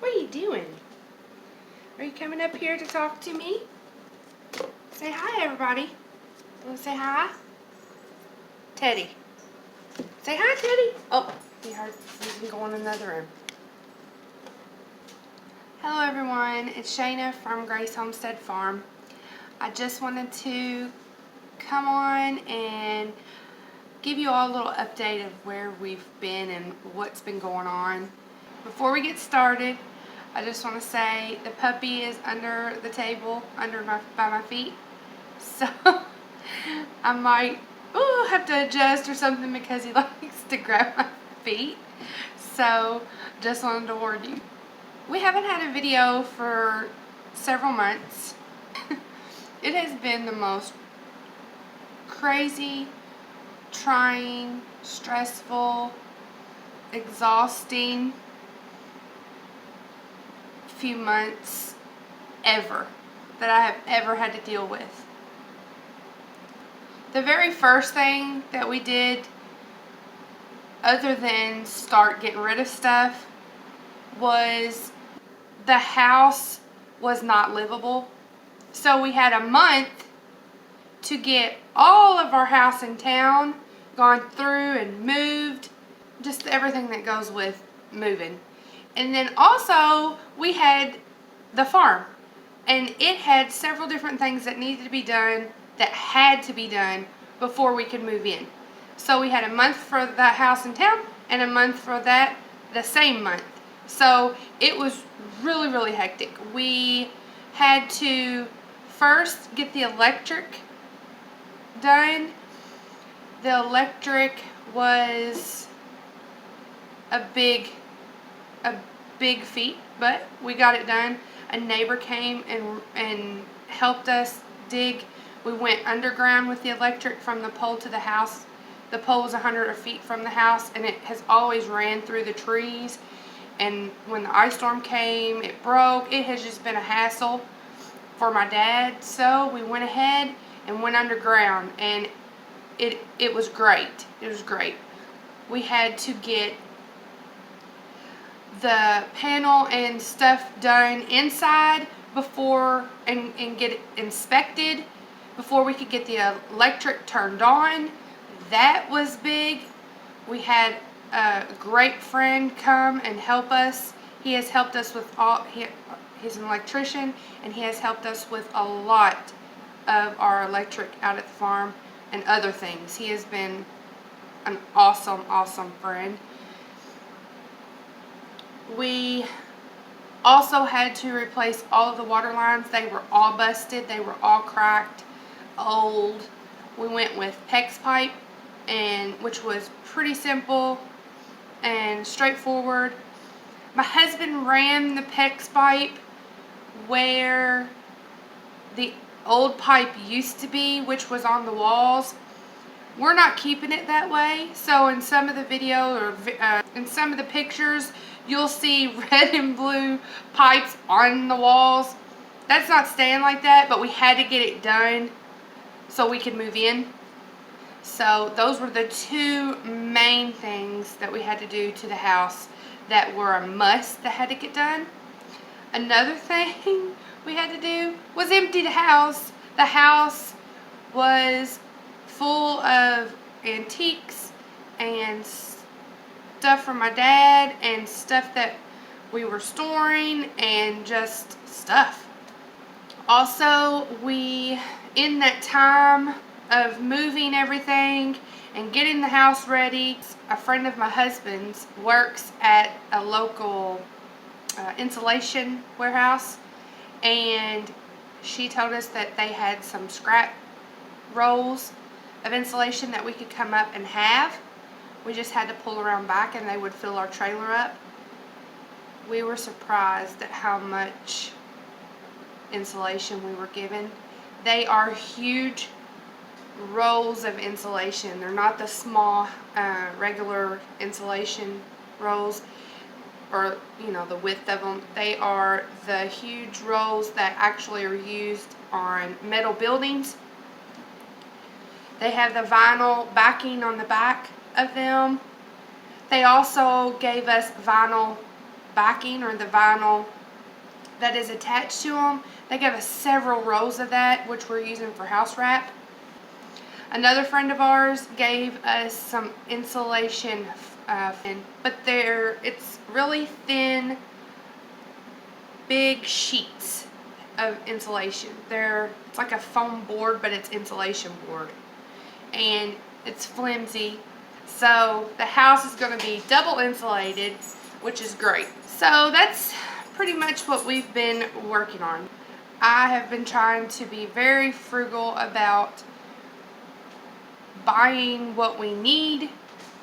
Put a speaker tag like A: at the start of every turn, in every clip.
A: What are you doing? Are you coming up here to talk to me? Say hi, everybody. Want to say hi? Teddy. Say hi, Teddy. Oh, he can go in another room. Hello, everyone. It's Shaina from Grace Homestead Farm. I just wanted to come on and give you all a little update of where we've been and what's been going on. Before we get started, I just want to say the puppy is under the table, by my feet. So I might have to adjust or something because he likes to grab my feet. So just wanted to warn you. We haven't had a video for several months. It has been the most crazy, trying, stressful, exhausting few months ever that I have ever had to deal with. The very first thing that we did, other than start getting rid of stuff, was the house was not livable. So we had a month to get all of our house in town gone through and moved, just everything that goes with moving. And then also we had the farm, and it had several different things that needed to be done, that had to be done before we could move in. So we had a month for the house in town and a month for that the same month. So it was really, really hectic. We had to first get the electric done. The electric was a big feat, but we got it done. A neighbor came and helped us dig. We went underground with the electric from the pole to the house. The pole was 100 feet from the house, and it has always ran through the trees. And when the ice storm came, it broke. It has just been a hassle for my dad. So we went ahead and went underground, and it was great. It was great. We had to get the panel and stuff done inside before and get it inspected before we could get the electric turned on. That was big. We had a great friend come and help us. He has helped us with he's an electrician, and he has helped us with a lot of our electric out at the farm and other things. He has been an awesome friend. We also had to replace all of the water lines. They were all busted. They were all cracked, old. We went with PEX pipe, which was pretty simple and straightforward. My husband ran the PEX pipe where the old pipe used to be, which was on the walls. We're not keeping it that way, so in some of the video or in some of the pictures, you'll see red and blue pipes on the walls. That's not staying like that, but we had to get it done so we could move in. So those were the two main things that we had to do to the house that were a must that had to get done. Another thing we had to do was empty the house. The house was full of antiques and stuff from my dad and stuff that we were storing and just stuff. Also, in that time of moving everything and getting the house ready, a friend of my husband's works at a local insulation warehouse, and she told us that they had some scrap rolls of insulation that we could come up and have. We just had to pull around back and they would fill our trailer up. We were surprised at how much insulation we were given. They are huge rolls of insulation. They're not the small regular insulation rolls, or the width of them. They are the huge rolls that actually are used on metal buildings. They have the vinyl backing on the back of them. They also gave us vinyl backing or the vinyl that is attached to them. They gave us several rolls of that, which we're using for house wrap. Another friend of ours gave us some insulation, but it's really thin, big sheets of insulation. It's like a foam board, but it's insulation board, and it's flimsy. So the house is going to be double insulated, which is great. So that's pretty much what we've been working on. I have been trying to be very frugal about buying what we need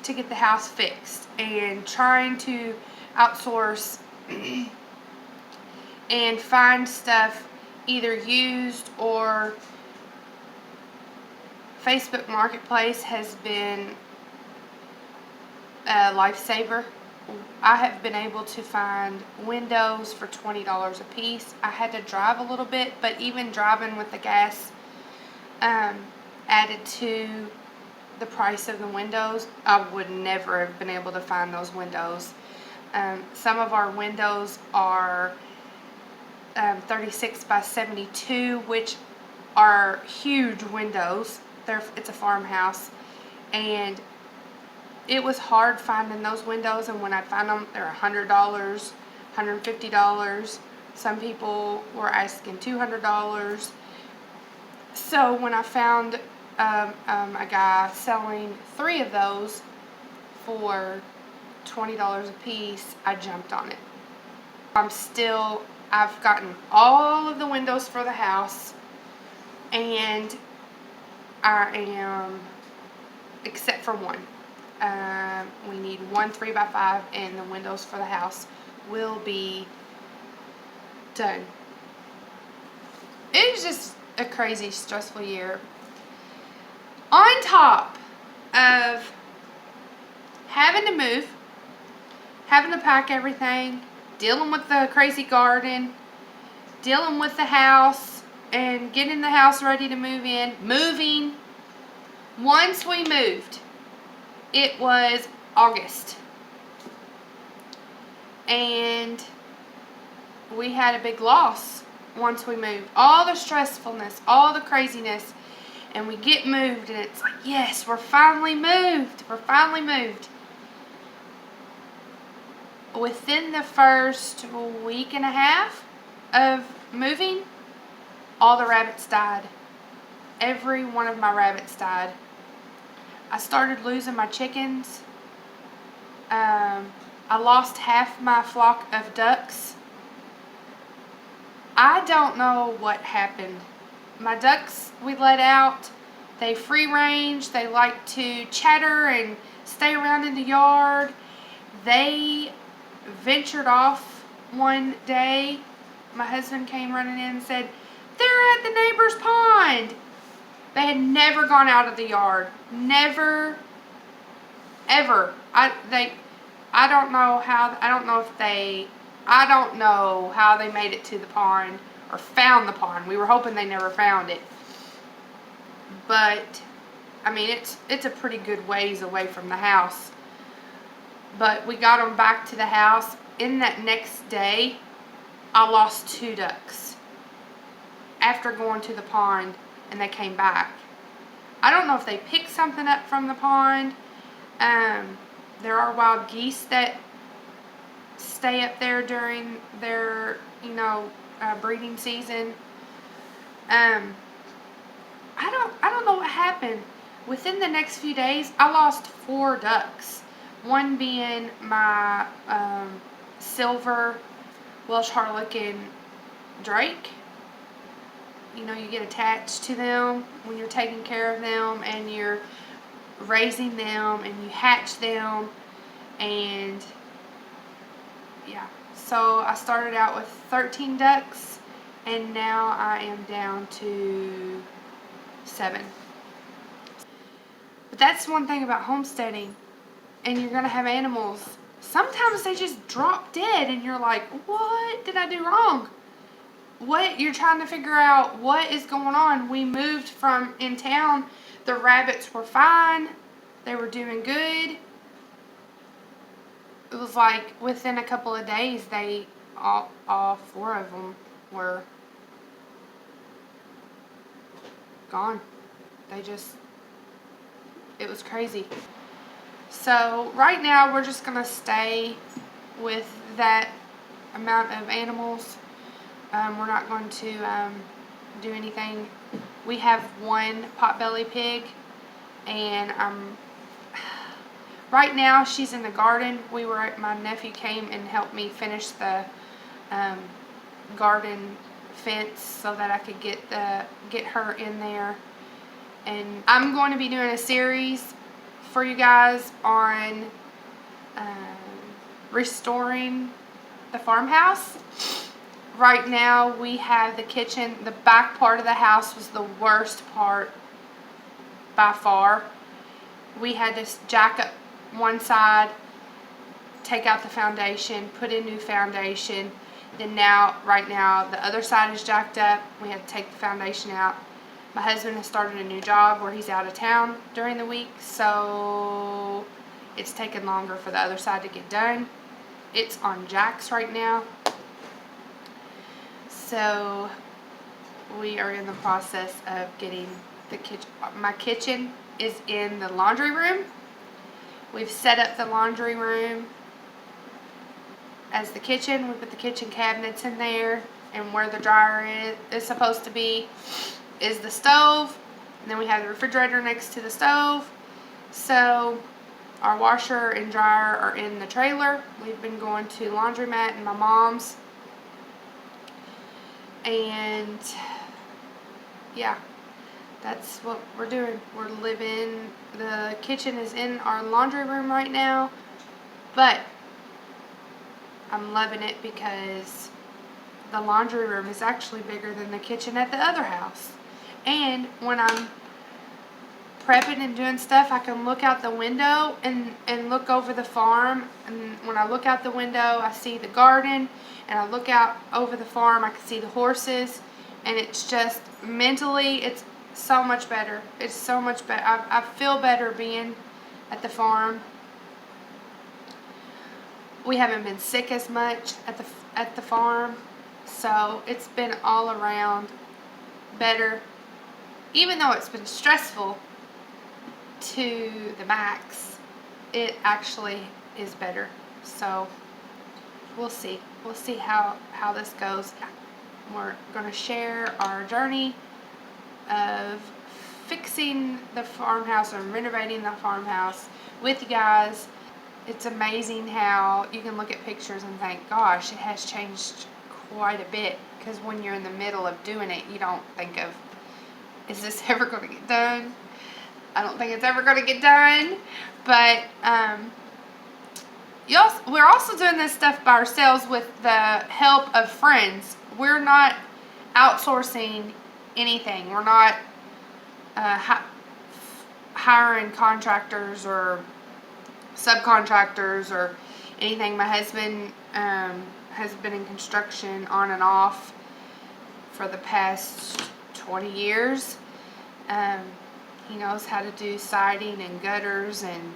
A: to get the house fixed, and trying to outsource and find stuff either used or Facebook Marketplace has been a lifesaver. I have been able to find windows for $20 a piece. I had to drive a little bit, but even driving with the gas added to the price of the windows. I would never have been able to find those windows. Some of our windows are 36 by 72, which are huge windows. It's a farmhouse, and it was hard finding those windows, and when I found them, they're $100, $150. Some people were asking $200. So when I found a guy selling 3 of those for $20 a piece, I jumped on it. I've gotten all of the windows for the house, and I am, except for one. We need one 3x5, and the windows for the house will be done. It was just a crazy, stressful year. On top of having to move, having to pack everything, dealing with the crazy garden, dealing with the house, and getting the house ready to move in, moving. Once we moved, it was August, and we had a big loss once we moved. All the stressfulness, all the craziness, and we get moved, and it's like, yes, we're finally moved. We're finally moved. Within the first week and a half of moving, all the rabbits died. Every one of my rabbits died. I started losing my chickens. I lost half my flock of ducks. I don't know what happened. My ducks we let out. They free range. They like to chatter and stay around in the yard. They ventured off one day. My husband came running in and said, "They're at the neighbor's pond." They had never gone out of the yard. Never, ever. I don't know how they made it to the pond or found the pond. We were hoping they never found it. But I mean, it's a pretty good ways away from the house. But we got them back to the house. In that next day, I lost 2 ducks after going to the pond, and they came back. I don't know if they picked something up from the pond. There are wild geese that stay up there during their, breeding season. I don't know what happened. Within the next few days, I lost 4 ducks. One being my silver Welsh Harlequin drake. You get attached to them when you're taking care of them, and you're raising them, and you hatch them, and yeah. So I started out with 13 ducks, and now I am down to 7. But that's one thing about homesteading, and you're gonna have animals. Sometimes they just drop dead, and you're like, what did I do wrong? You're trying to figure out what is going on. We moved from in town. The rabbits were fine. They were doing good. it was like within a couple of days, they all four of them were gone. They just, it was crazy. So right now we're just gonna stay with that amount of animals. We're not going to do anything. We have one potbelly pig, and right now she's in the garden. My nephew came and helped me finish the garden fence so that I could get her in there. And I'm going to be doing a series for you guys on restoring the farmhouse. Right now we have the kitchen. The back part of the house was the worst part by far. We had to jack up one side, take out the foundation, put in new foundation. Then right now, the other side is jacked up. We had to take the foundation out. My husband has started a new job where he's out of town during the week, so it's taken longer for the other side to get done. It's on jacks right now. So we are in the process of getting the kitchen. My kitchen is in the laundry room. We've set up the laundry room as the kitchen. We put the kitchen cabinets in there, and where the dryer is supposed to be is the stove. And then we have the refrigerator next to the stove. So our washer and dryer are in the trailer. We've been going to laundromat and my mom's. And yeah, that's what we're doing. We're living, the kitchen is in our laundry room right now, but I'm loving it because the laundry room is actually bigger than the kitchen at the other house. And when I'm prepping and doing stuff, I can look out the window and look over the farm. And when I look out the window, I see the garden, and I look out over the farm, I can see the horses, and it's just mentally, it's so much better. It's so much better. I feel better being at the farm. We haven't been sick as much at the farm, so it's been all around better. Even though it's been stressful to the max, it actually is better. So we'll see. We'll see how this goes. We're going to share our journey of fixing the farmhouse or renovating the farmhouse with you guys. It's amazing how you can look at pictures and think, gosh, it has changed quite a bit. Because when you're in the middle of doing it, you don't think of, is this ever going to get done? I don't think it's ever going to get done. But we're also doing this stuff by ourselves with the help of friends. We're not outsourcing anything. We're not hiring contractors or subcontractors or anything. My husband has been in construction on and off for the past 20 years. He knows how to do siding and gutters and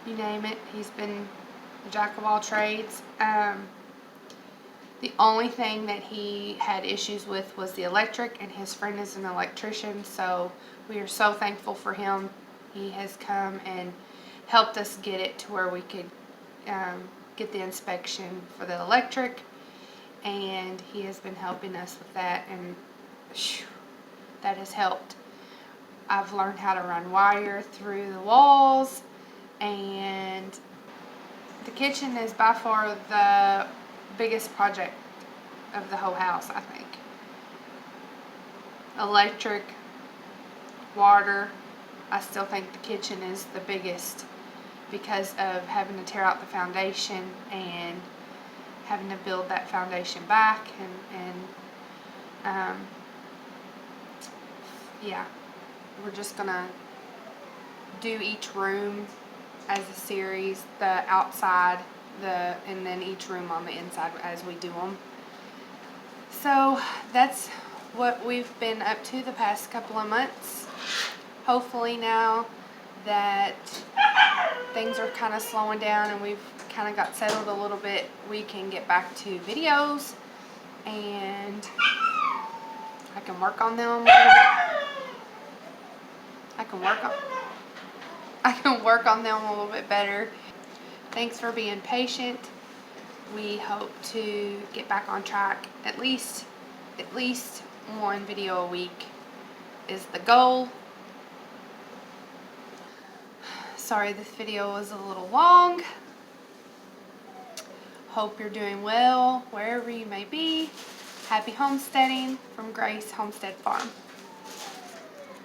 A: you name it. He's been a jack of all trades. The only thing that he had issues with was the electric, and his friend is an electrician, so we are so thankful for him. He has come and helped us get it to where we could get the inspection for the electric, and he has been helping us with that, and that has helped. I've learned how to run wire through the walls, and the kitchen is by far the biggest project of the whole house, I think. Electric, water, I still think the kitchen is the biggest because of having to tear out the foundation and having to build that foundation back and yeah, we're just gonna do each room as a series, the outside, and then each room on the inside as we do them. So that's what we've been up to the past couple of months. Hopefully now that things are kind of slowing down and we've kind of got settled a little bit, we can get back to videos and I can work on them a little bit. I can work on them a little bit better. Thanks for being patient. We hope to get back on track. At least one video a week is the goal. Sorry this video was a little long. Hope you're doing well wherever you may be. Happy homesteading from Grace Homestead Farm.